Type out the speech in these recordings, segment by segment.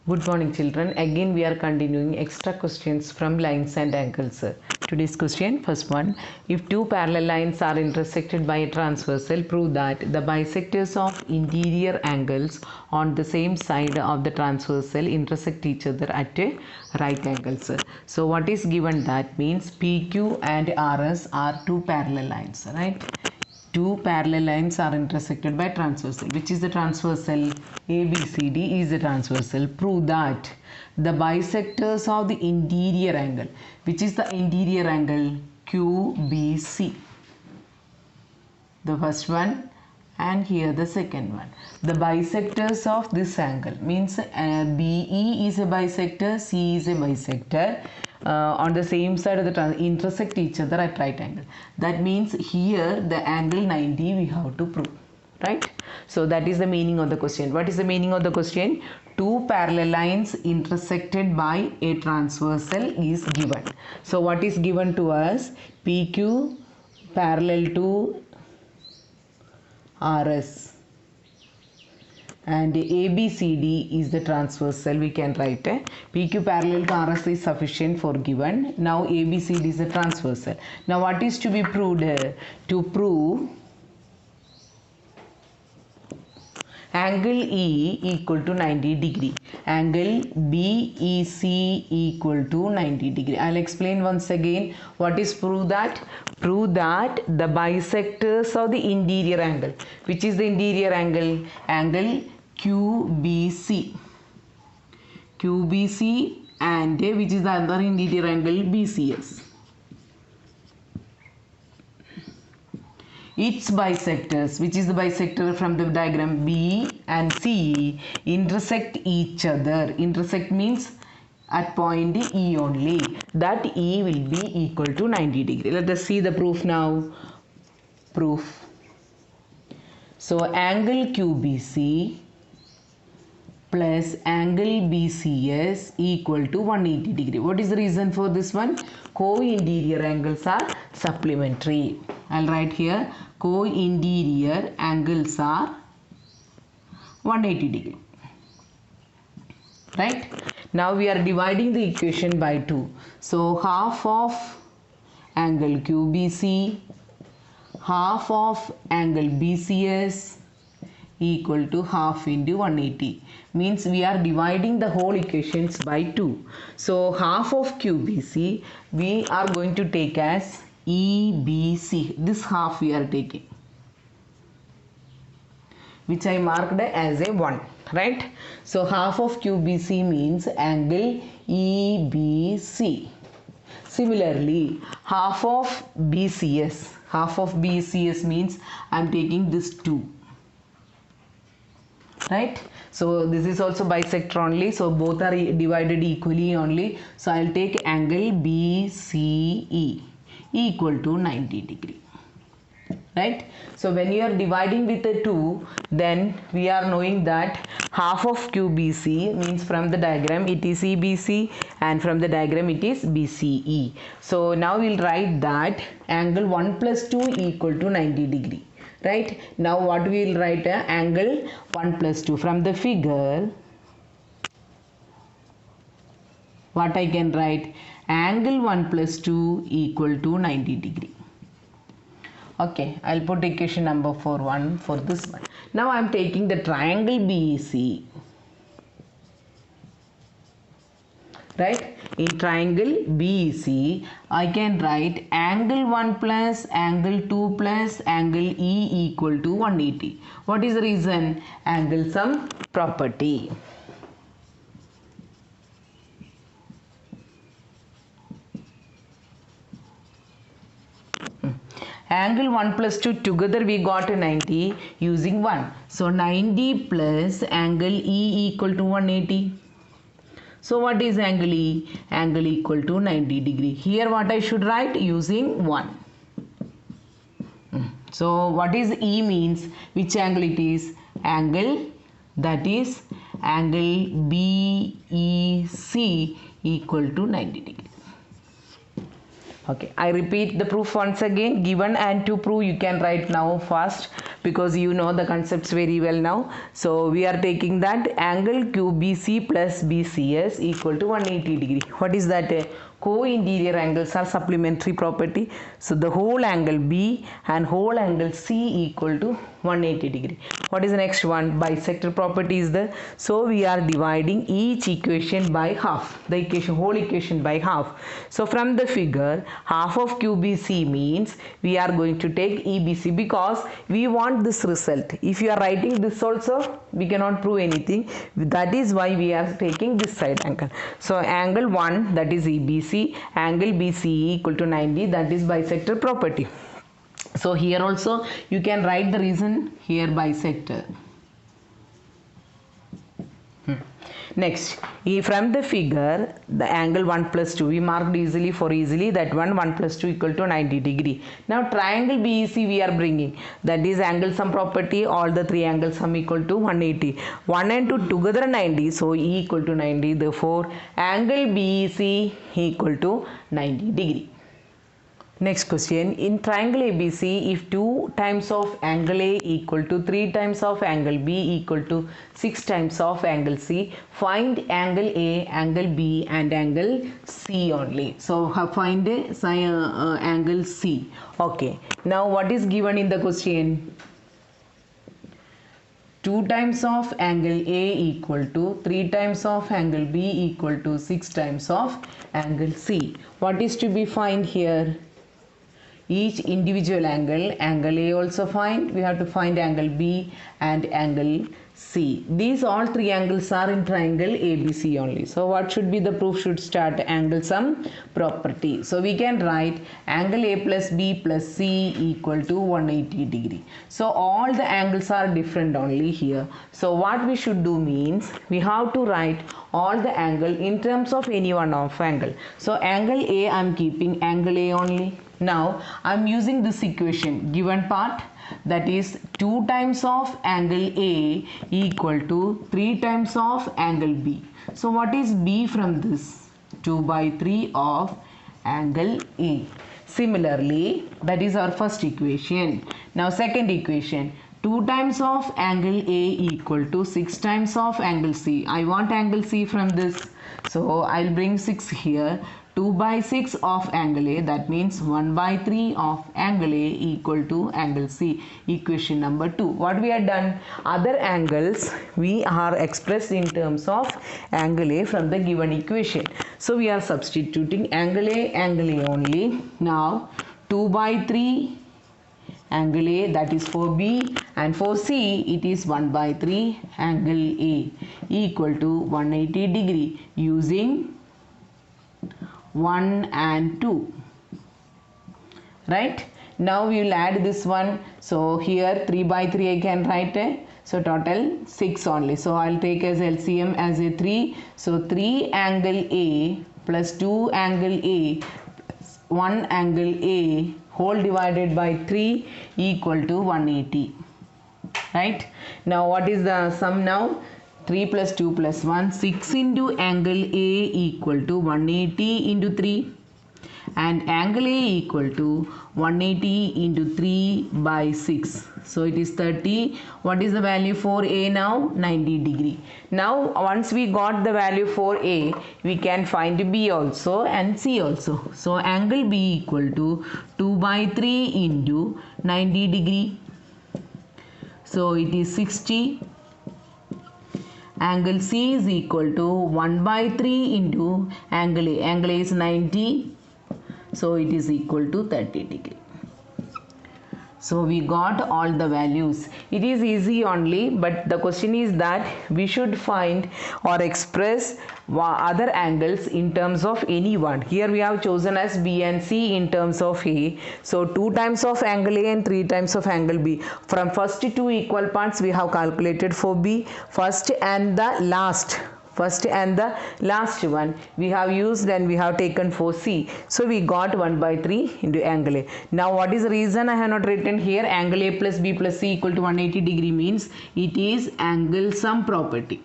Good morning children. Again we are continuing extra questions from lines and angles. Today's question, first one. If two parallel lines are intersected by a transversal, prove that the bisectors of interior angles on the same side of the transversal intersect each other at right angles. So what is given? That means PQ and RS are two parallel lines, right? Two parallel lines are intersected by transversal. Which is the transversal? ABCD is the transversal. Prove that the bisectors of the interior angle. Which is the interior angle? QBC. The first one, and here the second one. The bisectors of this angle means BE is a bisector, C is a bisector. On the same side of the intersect each other at right angle. That means here the angle 90 we have to prove, right? So that is the meaning of the question. What is the meaning of the question? Two parallel lines intersected by a transversal is given. So what is given to us? PQ parallel to RS and ABCD is the transversal. We can write PQ parallel to RS is sufficient for given. Now ABCD is the transversal. Now what is to be proved here? To prove angle E equal to 90 degree. Angle BEC equal to 90 degree. I'll explain once again. What is prove that? Prove that the bisectors of the interior angle. Which is the interior angle? Angle QBC. QBC and which is the other interior angle? BCS. Its bisectors, which is the bisector from the diagram, B and C, intersect each other. Intersect means at point E only. That E will be equal to 90 degree. Let us see the proof now. Proof. So angle QBC plus angle BCS equal to 180 degree. What is the reason for this one? Co-interior angles are supplementary. I'll write here co-interior angles are 180 degree. Right? Now we are dividing the equation by 2. So half of angle QBC, half of angle BCS equal to half into 180. Means we are dividing the whole equations by 2. So half of QBC we are going to take as EBC. This half we are taking, which I marked as a 1, right? So half of QBC means angle EBC. Similarly, half of BCS. Half of BCS means I am taking this 2. Right? So this is also bisector only. So both are divided equally only. So I will take angle BCE equal to 90 degree. Right? So when you are dividing with a 2, then we are knowing that half of QBC means from the diagram it is EBC and from the diagram it is BCE. So now we will write that angle 1 plus 2 equal to 90 degree. Right? Now what we will write? Angle 1 plus 2. From the figure, what I can write? Angle 1 plus 2 equal to 90 degree. Okay, I'll put equation number 1 for this one. Now I am taking the triangle BEC. Right? In triangle BEC, I can write angle 1 plus angle 2 plus angle E equal to 180. What is the reason? Angle sum property. Angle 1 plus 2 together we got a 90 using 1. So 90 plus angle E equal to 180. So what is angle E? Angle equal to 90 degree. Here what I should write? Using 1. So what is E means? Which angle it is? Angle, that is angle BEC equal to 90 degree. Okay, I repeat the proof once again. Given and to prove, you can write now fast because you know the concepts very well now. So we are taking that angle QBC plus BCS equal to 180 degree. What is that? Co-interior angles are supplementary property. So the whole angle B and whole angle C equal to 180 degree. What is the next one? Bisector property is there. So we are dividing each equation by half. The equation, whole equation by half. So from the figure, half of QBC means we are going to take EBC because we want this result. If you are writing this also, we cannot prove anything. That is why we are taking this side angle. So angle 1, that is EBC, angle BCE equal to 90, that is bisector property. So here also you can write the reason here, bisector. Next, from the figure, the angle 1 plus 2, we marked easily that 1 plus 2 equal to 90 degree. Now triangle BEC we are bringing, that is angle sum property, all the three angles sum equal to 180. 1 and 2 together 90, so E equal to 90, therefore angle BEC equal to 90 degree. Next question, in triangle ABC, if 2 times of angle A equal to 3 times of angle B equal to 6 times of angle C, find angle A, angle B and angle C only. So find angle C. Okay, now what is given in the question? 2 times of angle A equal to 3 times of angle B equal to 6 times of angle C. What is to be find here? Each individual angle, angle A also find, we have to find angle B and angle C. These all three angles are in triangle ABC only. So what should be the proof? Should start angle sum property. So we can write angle A plus B plus C equal to 180 degree. So all the angles are different only here. So what we should do means we have to write all the angle in terms of any one of angle. So angle A I am keeping angle A only. Now I am using this equation, given part, that is 2 times of angle A equal to 3 times of angle B. So what is B from this? 2 by 3 of angle A. Similarly, that is our first equation. Now second equation, 2 times of angle A equal to 6 times of angle C. I want angle C from this. So I will bring 6 here. 2 by 6 of angle A, that means 1 by 3 of angle A equal to angle C. Equation number 2. What we have done? Other angles we are expressed in terms of angle A from the given equation. So we are substituting angle A only. Now 2 by 3 angle A, that is for B, and for C it is 1 by 3 angle A equal to 180 degree using 1 and 2, right? Now we will add this one. So here 3 by 3 I can write it. So total 6 only. So I will take as LCM as a 3. So 3 angle A plus 2 angle A plus 1 angle A whole divided by 3 equal to 180, right? Now what is the sum now? 3 plus 2 plus 1, 6 into angle A equal to 180 into 3 and angle A equal to 180 into 3 by 6. So it is 30. What is the value for A now? 90 degree. Now once we got the value for A, we can find B also and C also. So angle B equal to 2 by 3 into 90 degree. So it is 60. Angle C is equal to 1 by 3 into angle A. Angle A is 90. So it is equal to 30 degree. So we got all the values. It is easy only, but the question is that we should find or express other angles in terms of any one. Here we have chosen as B and C in terms of A. So 2 times of angle A and 3 times of angle B. From first 2 equal parts we have calculated for B. First and the last one we have used and we have taken for C. So we got 1 by 3 into angle A. Now what is the reason I have not written here angle A plus B plus C equal to 180 degree means it is angle sum property.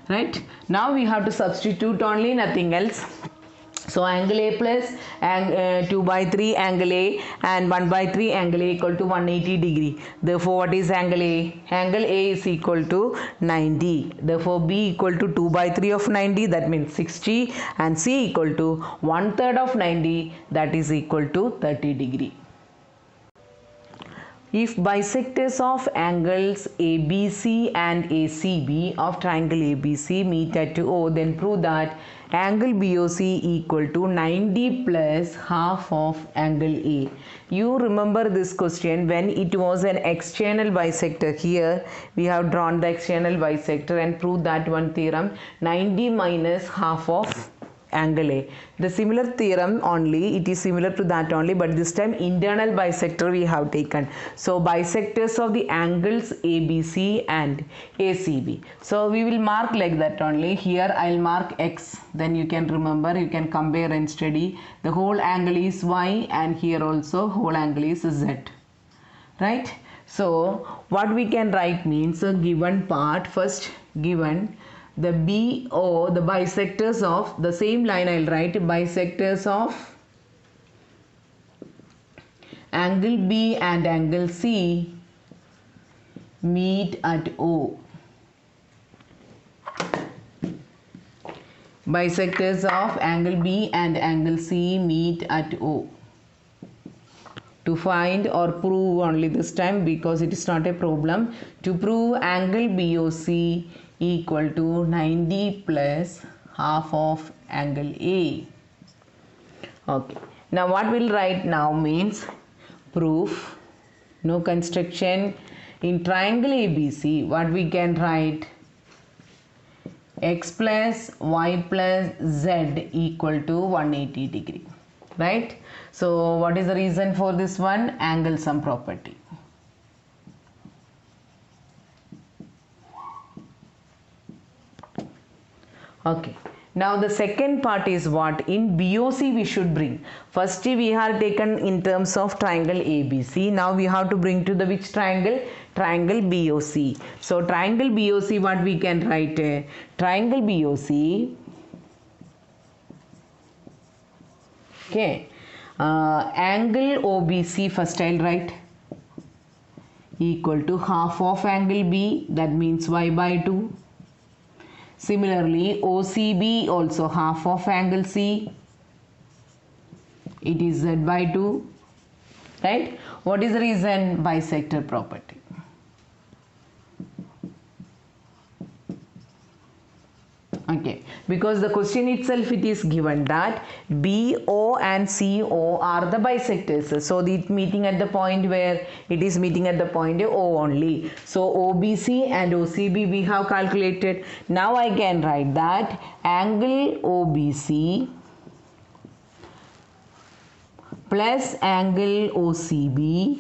right? Now we have to substitute only, nothing else. So angle A plus 2 by 3 angle A and 1 by 3 angle A equal to 180 degree. Therefore what is angle A? Angle A is equal to 90. Therefore B equal to 2 by 3 of 90, that means 60, and C equal to 1/3 of 90, that is equal to 30 degree. If bisectors of angles ABC and ACB of triangle ABC meet at O, then prove that angle BOC equal to 90 plus half of angle A. You remember this question when it was an external bisector. Here we have drawn the external bisector and proved that one theorem, 90 minus half of angle A. The similar theorem only, it is similar to that only, but this time internal bisector we have taken. So bisectors of the angles ABC and ACB. So we will mark like that only. Here I will mark X, then you can remember, you can compare and study. The whole angle is Y and here also whole angle is Z, right? So what we can write means a given part, first given the BO, the bisectors of the same line, I will write bisectors of angle B and angle C meet at O. Bisectors of angle B and angle C meet at O. To find or prove only this time, because it is not a problem, to prove angle BOC equal to 90 plus half of angle A. Okay, now what we'll write now means proof, no construction. In triangle ABC, what we can write, X plus Y plus Z equal to 180 degree, right? So what is the reason for this one? Angle sum property. Okay, now the second part is what? In BOC we should bring. First we have taken in terms of triangle ABC. Now we have to bring to the which triangle? Triangle BOC. So triangle BOC, what we can write? Triangle BOC, okay, angle OBC first I will write equal to half of angle B, that means Y by 2. Similarly, OCB also half of angle C, it is Z by 2, right? What is the reason? Bisector property. Okay, because the question itself it is given that BO and CO are the bisectors. So the meeting at the point where it is meeting at the point O only. So OBC and OCB we have calculated. Now I can write that angle OBC plus angle OCB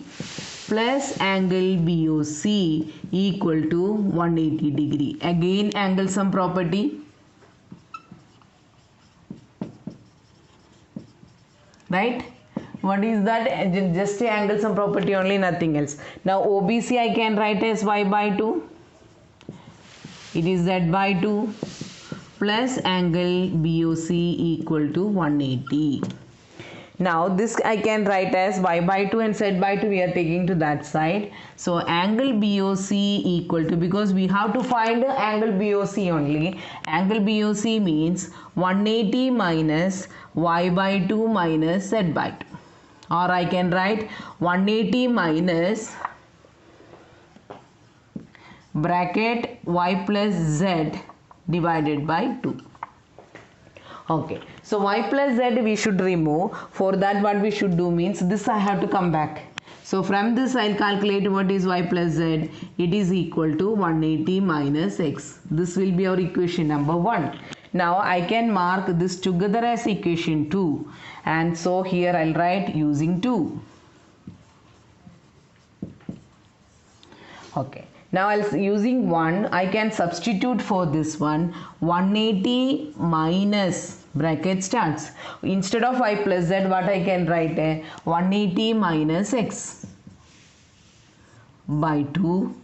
plus angle BOC equal to 180 degree. Again angle sum property. Right? What is that? Just a angle sum property only, nothing else. Now OBC I can write as Y by 2. It is Z by 2 plus angle BOC equal to 180. Now this I can write as Y by 2 and Z by 2 we are taking to that side. So angle BOC equal to, because we have to find the angle BOC only. Angle BOC means 180 minus Y by 2 minus Z by 2. Or I can write 180 minus bracket Y plus Z divided by 2. Okay, so Y plus Z we should remove. For that what we should do means this I have to come back. So from this I will calculate what is Y plus Z. It is equal to 180 minus X. This will be our equation number 1. Now I can mark this together as equation 2. And so here I will write using 2. Okay. Now using 1 I can substitute for this one. 180 minus bracket starts. Instead of Y plus Z what I can write? 180 minus X by 2.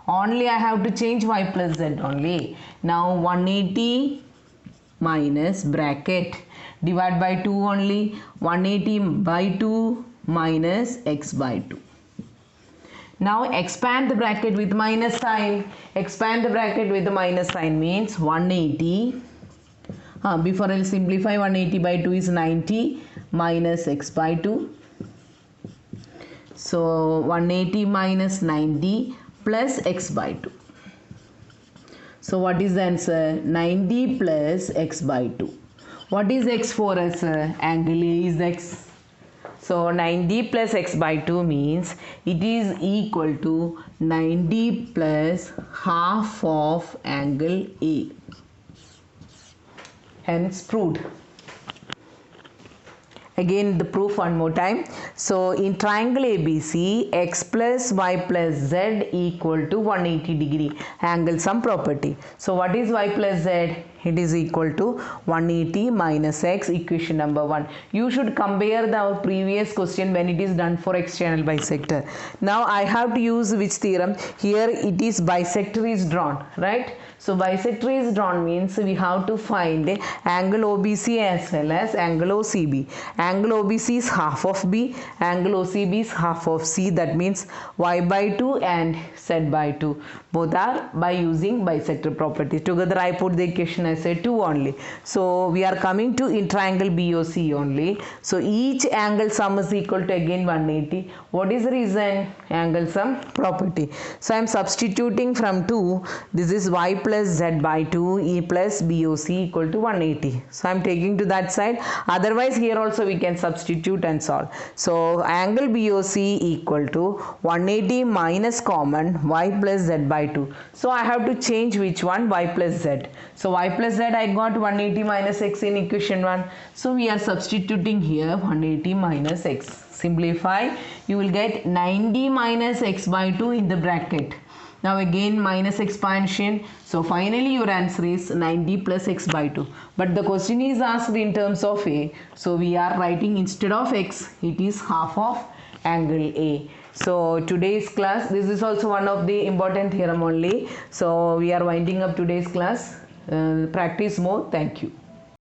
Only I have to change y plus z only. Now 180 minus bracket divide by 2 only, 180 by 2 minus x by 2. Now expand the bracket with minus sign. Expand the bracket with the minus sign means 180. Before I'll simplify, 180 by 2 is 90 minus x by 2. So 180 minus 90 plus x by 2. So what is the answer? 90 plus x by 2. What is x for us? Angle A is x. So 90 plus x by 2 means it is equal to 90 plus half of angle A. Hence proved. Again the proof one more time. So in triangle ABC, x plus y plus z equal to 180 degree. Angle sum property. So what is y plus z? It is equal to 180 minus x, equation number 1. You should compare our previous question when it is done for external bisector. Now I have to use which theorem? Here it is bisector is drawn, right? So bisector is drawn means we have to find angle OBC as well as angle OCB. Angle OBC is half of B, angle OCB is half of C. That means y by 2 and z by 2. Both are by using bisector property. Together I put the equation as a 2 only. So we are coming to in triangle BOC only. So each angle sum is equal to again 180. What is the reason? Angle sum property. So I am substituting from 2. This is y plus z by 2 e plus BOC equal to 180. So I am taking to that side. Otherwise here also we can substitute and solve. So angle BOC equal to 180 minus common y plus z by 2. So I have to change which one? Y plus z. So y plus z I got 180 minus x in equation 1. So we are substituting here 180 minus x. Simplify. You will get 90 minus x by 2 in the bracket. Now again minus expansion. So finally your answer is 90 plus x by 2. But the question is asked in terms of A. So we are writing instead of x, it is half of angle A. So today's class, this is also one of the important theorem only. So we are winding up today's class. Practice more. Thank you.